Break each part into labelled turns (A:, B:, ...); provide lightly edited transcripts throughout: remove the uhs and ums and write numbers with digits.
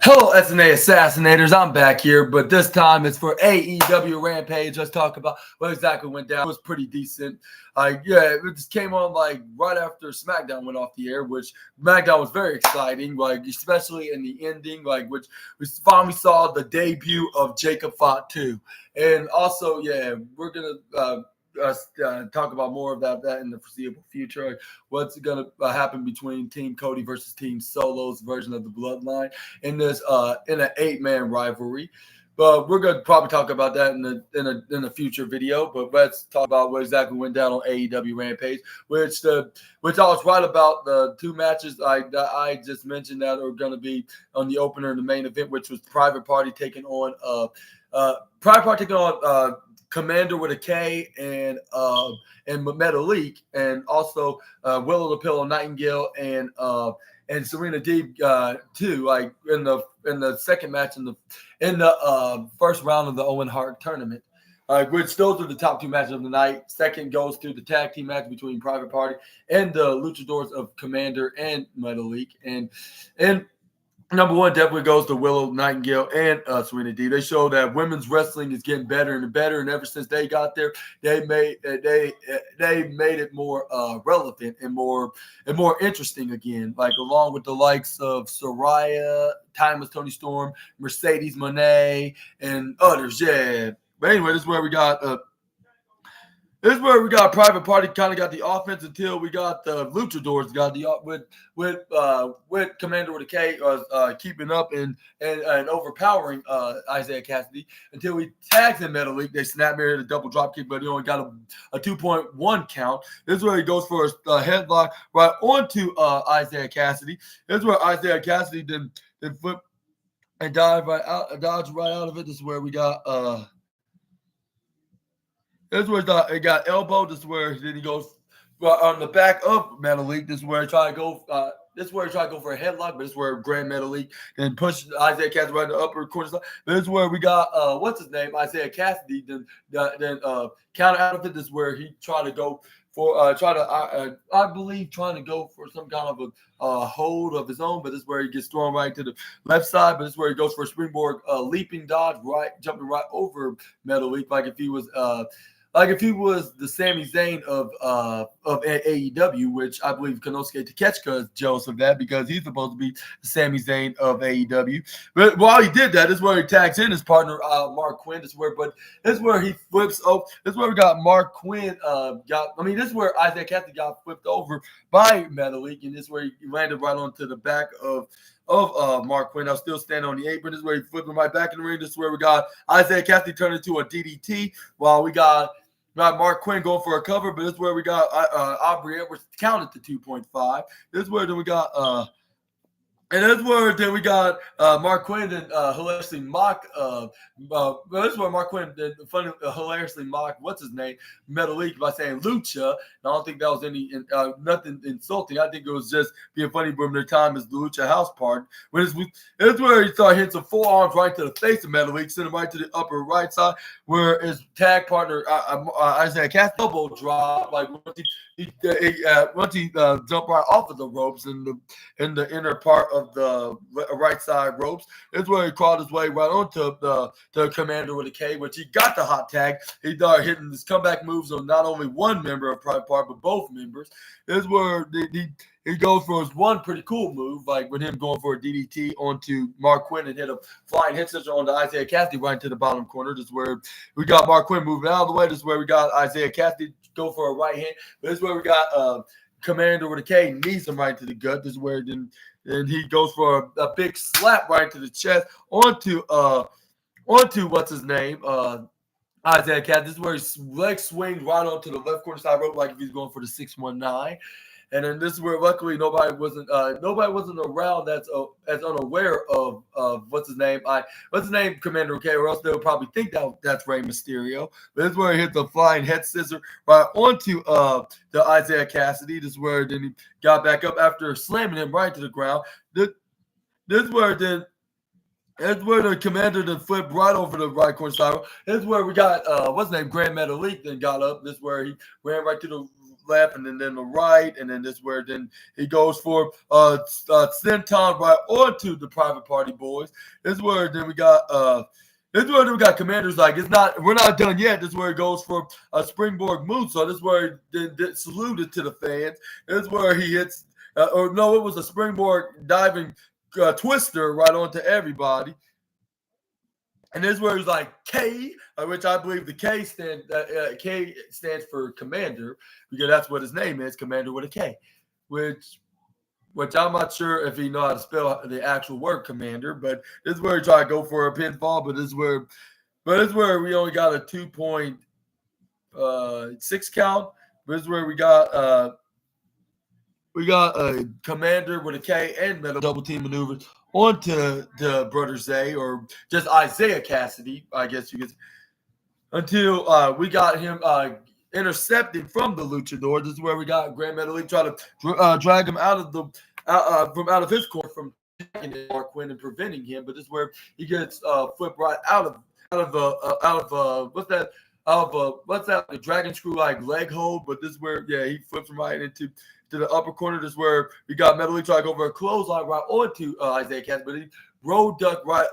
A: Hello, SNA Assassinators. I'm back here, but this time it's for AEW Rampage. Let's talk about what exactly went down. It was pretty decent. It just came on like right after SmackDown went off the air, which SmackDown was very exciting, like especially in the ending, like which we finally saw the debut of Jacob Fatu. And also, we're gonna talk about more about that in the foreseeable future. Like what's going to happen between Team Cody versus Team Solo's version of the Bloodline in this in an 8-man rivalry. But we're going to probably talk about that in a future video. But let's talk about what exactly went down on AEW Rampage, which I was right about the two matches I just mentioned that are going to be on the opener and the main event, which was Private Party taking on Commander with a K and Metalik, and also Willow the Pillow Nightingale and Serena Deeb too. Like in the second match in the first round of the Owen Hart tournament. Which those are the top two matches of the night. Second goes to the tag team match between Private Party and the Luchadors of Commander and Metalik, and number one definitely goes to Willow Nightingale and Serena Deeb. They show that women's wrestling is getting better and better, and ever since they got there, they made it more relevant and more interesting again. Like along with the likes of Soraya, Timeless Tony Storm, Mercedes Moné, and others. Yeah, but anyway, this is where we got. This is where we got Private Party kind of got the offense until we got the Luchadors got the with Commander with a K keeping up and overpowering Isaiah Cassidy until we tagged him Metalik. They snapped me a double drop kick, but he only got a 2.1 count. This is where he goes for a headlock right onto Isaiah Cassidy. This is where Isaiah Cassidy then flip and dodge right out of it. This is where we got This is where it got elbow. This is where then he goes on the back of Metalik. This is where he tried to go. This is where he tried to go for a headlock, but this is where Grand Metalik then pushed Isaiah Cassidy right in the upper corner. But this is where we got what's his name, Isaiah Cassidy. Then counter out of it. This is where he tried to go for I believe trying to go for some kind of a hold of his own, but this is where he gets thrown right to the left side. But this is where he goes for a springboard leaping dodge, jumping right over Metalik, like if he was the Sami Zayn of AEW, which I believe Konosuke Takeshita is jealous of that because he's supposed to be the Sami Zayn of AEW. But while he did that, this is where he tags in his partner Mark Quinn. This is where he flips. Oh, this is where we got Mark Quinn. This is where Isaiah Cassidy got flipped over by Metalik, and this is where he landed right onto the back of Mark Quinn. I was still standing on the apron. This is where he flipped him right back in the ring. This is where we got Isaiah Cassidy turn into a DDT while we got Mark Quinn going for a cover, but this is where we got Aubrey Edwards counted to 2.5. This is where then we got and that's where then we got Mark Quinn and hilariously mock. This is where Mark Quinn did hilariously mock what's his name Metalik by saying Lucha. And I don't think that was any nothing insulting. I think it was just being funny from their time as the Lucha House part. This is where he started hitting some forearms right to the face of Metalik, sending him right to the upper right side, where his tag partner Isaiah Cassidy elbow drop like once he jumped right off of the ropes in the inner part of the right side ropes. This is where he crawled his way right onto the Commander with a K, which he got the hot tag. He started hitting his comeback moves on not only one member of Private Party, but both members. This is where he goes for his one pretty cool move, like with him going for a DDT onto Mark Quinn and hit a flying head scissor onto Isaiah Cassidy right into the bottom corner. This is where we got Mark Quinn moving out of the way. This is where we got Isaiah Cassidy go for a right hand. This is where we got Commander with a K knees him right to the gut. This is where then he goes for a big slap right to the chest onto what's his name Isaiah Cassidy. This is where his leg swings right onto the left corner side rope like if he's going for the 619. And then this is where luckily nobody wasn't around that's as unaware of what's his name Commander OK, or else they would probably think that's Rey Mysterio. But this is where he hit the flying head scissor right onto the Isaiah Cassidy. This is where then he got back up after slamming him right to the ground. This is where then. That's where the Commander then flipped right over the right corner side. This is where we got what's his name Grand Metalik then got up. This is where he ran right to the left, and then the right, and then this is where then he goes for senton right onto the Private Party boys. This is where then we got Commanders like we're not done yet. This is where he goes for a springboard moonsault. This is where he saluted to the fans. This is where he hits it was a springboard diving twister right onto everybody. And this is where he's like K, which I believe the K stands for Commander, because that's what his name is, Commander with a K, which I'm not sure if he know how to spell the actual word Commander. But this is where he tried to go for a pinfall. But this is where we only got a 2.6 count. But this is where we got a Commander with a K and metal double team maneuvers onto the Brother Zay, or just Isaiah Cassidy, I guess you could say, until we got him intercepting from the luchador. This is where we got Grand Metalik try to drag him out of his corner from Mark Quinn and preventing him. But this is where he gets flipped right out of the dragon screw like leg hold. But this is where he flips him right into the upper corner. This is where we got Metalik try to go over a clothesline right onto Isaiah Cassidy, but he road duck right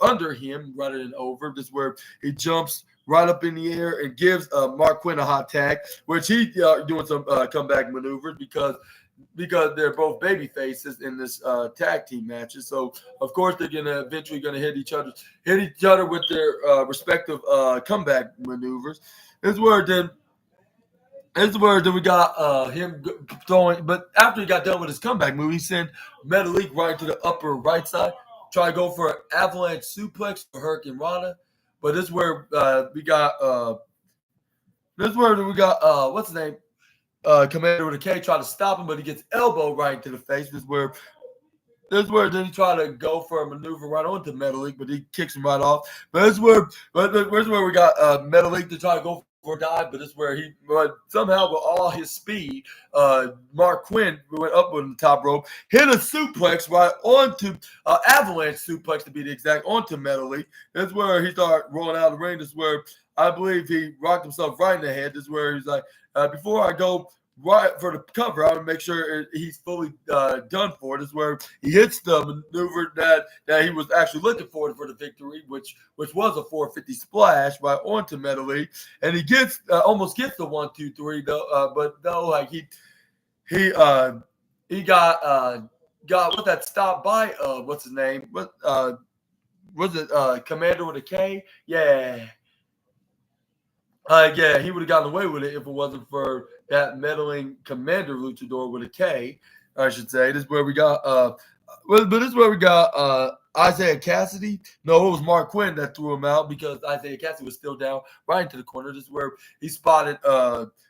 A: under him rather than over. This is where he jumps right up in the air and gives Mark Quinn a hot tag, which he doing some comeback maneuvers because they're both baby faces in this tag team matches. So of course they're eventually gonna hit each other with their respective comeback maneuvers. This is where we got him throwing, but after he got done with his comeback move, he sent Metalik right to the upper right side, try to go for an avalanche suplex for Hurricane Rana. But this is where we got what's his name? Commander with a K try to stop him, but he gets elbow right into the face. This is where then he tried to go for a maneuver right onto Metalik, but he kicks him right off. But this is where we got Metalik to try to go for a dive, but this is where somehow with all his speed, Mark Quinn went up on the top rope, hit a suplex right onto avalanche suplex to be the exact onto Metalik. This is where he started rolling out of the ring. This is where I believe he rocked himself right in the head. This is where he's like, before I go right for the cover, I want to make sure he's fully done for. This is where he hits the maneuver that he was actually looking for the victory, which was a 450 splash right onto Metalik, and he almost gets the 1, 2, 3 though, but no, like he got with that stop by what's his name? What was it? Commander with a K? Yeah. He would have gotten away with it if it wasn't for that meddling Commander luchador with a K, I should say. This is where we got Isaiah Cassidy. No, it was Mark Quinn that threw him out because Isaiah Cassidy was still down right into the corner. This is where he spotted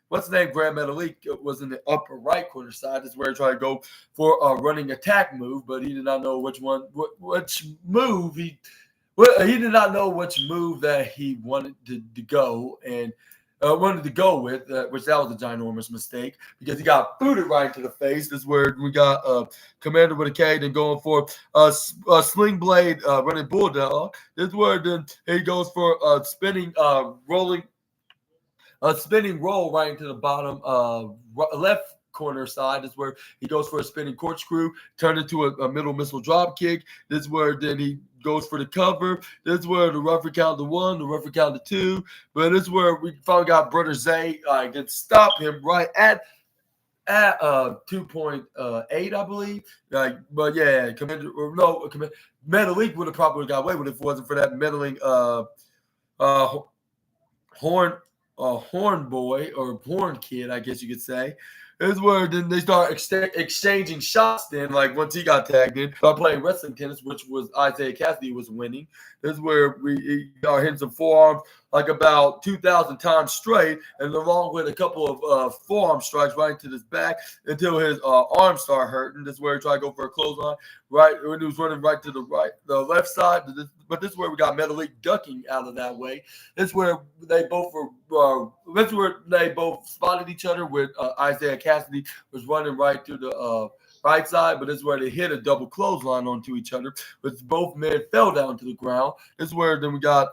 A: what's his name? Grand Metalik was in the upper right corner side. This is where he tried to go for a running attack move, but he did not know which move he did not know which move that he wanted to go and wanted to go with, which that was a ginormous mistake because he got booted right into the face. This is where we got Commander with a K, then going for a sling blade running bulldog. This is where then he goes for a spinning roll right into the bottom left corner side. This is where he goes for a spinning corkscrew, turned into a middle missile drop kick. This is where then he goes for the cover. This is where the referee count to 1, the referee count to 2. But this is where we finally got Brother Zay can stop him right at 2.8, I believe. But yeah, Metalik would have probably got away with it if it wasn't for that meddling horn boy or horn kid, I guess you could say. This is where then they start exchanging shots. Then, like once he got tagged in, start playing wrestling tennis, which was Isaiah Cassidy was winning. This is where he got hitting some forearms like about 2,000 times straight, and along with a couple of forearm strikes right into his back until his arms start hurting. This is where he tried to go for a clothesline right when he was running right to the left side. But this is where we got Metalik ducking out of that way. This is where they both were. This is where they both spotted each other. With Isaiah Cassidy was running right to the right side, but this is where they hit a double clothesline onto each other. But both men fell down to the ground. This is where then we got.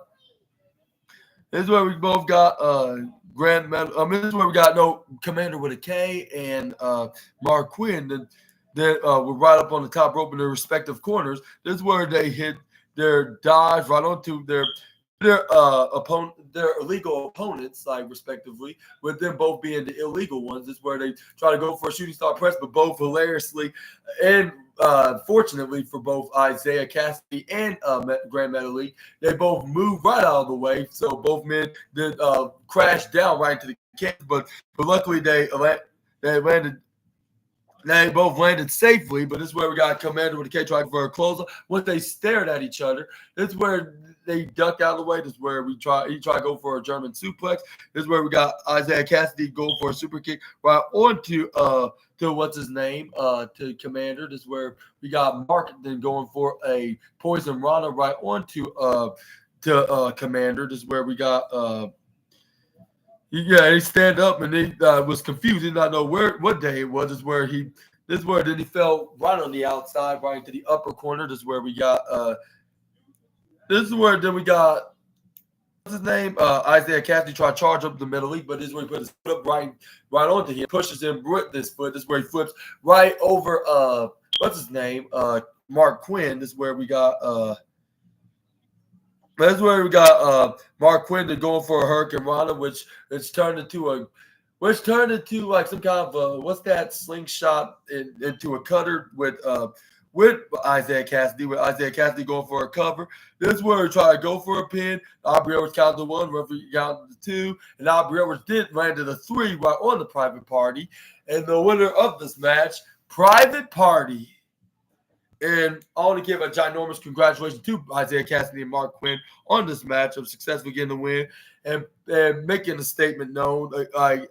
A: This is where we both got Grand Medal. This is where we got no Commander with a K and Mark Quinn that were right up on the top rope in their respective corners. This is where they hit their dives right onto their illegal opponents, like respectively, with them both being the illegal ones. This is where they try to go for a shooting star press, but both hilariously and fortunately for both Isaiah Cassidy and Grand Metalik, they both moved right out of the way. So both men did crash down right into the cage, but luckily they landed. They both landed safely, but this is where we got Commander with a K trying for a closer. Once they stared at each other, this is where they ducked out of the way. This is where he tried to go for a German suplex. This is where we got Isaiah Cassidy going for a super kick right onto to what's his name to Commander. This is where we got Mark then going for a Poison Rana right onto to Commander. This is where we got he stand up and he was confused. He did not know what day it was. This is where then he fell right on the outside, right into the upper corner. This is where we got what's his name? Isaiah Cassidy tried to charge up the middle league, but this is where he put his foot up right onto him, pushes him with this foot. This is where he flips right over what's his name? Mark Quinn. This is where we got Mark Quinn going for a Hurricane Rana, which turned into like some kind of what's that slingshot into a cutter with Isaiah Cassidy. With Isaiah Cassidy going for a cover. This is where we try to go for a pin. Aubrey Edwards counted to 1, referee counted to 2, and Aubrey Edwards did land to the 3 right on the Private Party. And the winner of this match, Private Party. And I want to give a ginormous congratulations to Isaiah Cassidy and Mark Quinn on this match of successfully getting the win and making a statement known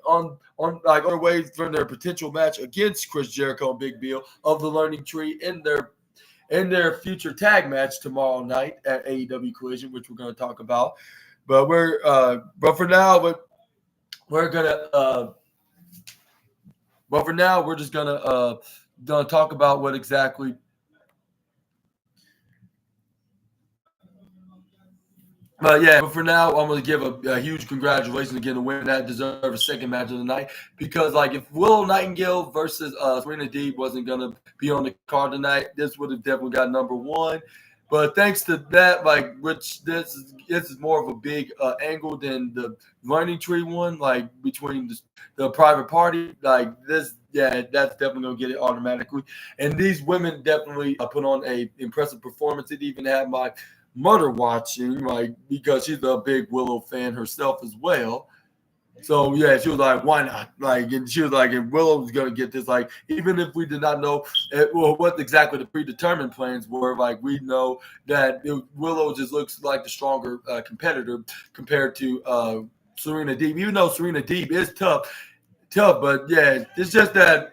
A: on their way from their potential match against Chris Jericho and Big Bill of the Learning Tree in their future tag match tomorrow night at AEW Collision, which we're going to talk about. But for now we're just gonna talk about what exactly. But for now, I'm going to give a huge congratulations again to win that deserve a second match of the night, because if Willow Nightingale versus Serena Deeb wasn't going to be on the card tonight, this would have definitely got number 1. But thanks to that, which this is more of a big angle than the Learning Tree one, between the Private Party, this, that's definitely going to get it automatically. And these women definitely put on a impressive performance. It even had my mother watching, because she's a big Willow fan herself as well. So yeah, she was like, "Why not?" And she was like, "And Willow was gonna get this." Even if we did not know what exactly the predetermined plans were, we know that Willow just looks like the stronger competitor compared to Serena Deeb. Even though Serena Deeb is tough, but yeah, it's just that